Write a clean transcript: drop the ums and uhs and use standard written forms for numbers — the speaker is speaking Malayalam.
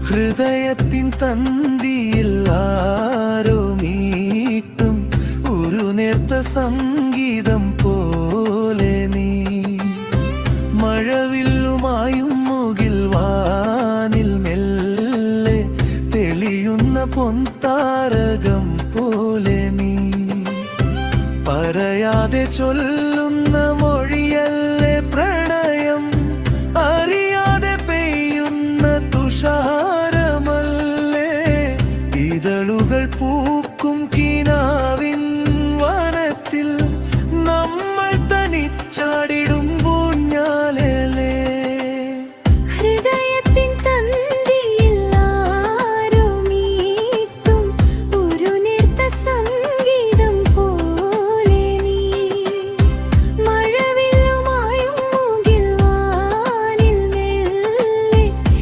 ഹൃദയത്തിൻ തന്തിയിൽ ആരോ മീട്ടും ഒരു നേർത്ത സംഗീതം പോലെ നീ. മഴവില്ലുമായും മുകിൽ വാനിൽ മെല്ലെ തെളിയുന്ന പൊൻതാരകം പോലെ നീ. പറയാതെ ചൊല്ലുന്ന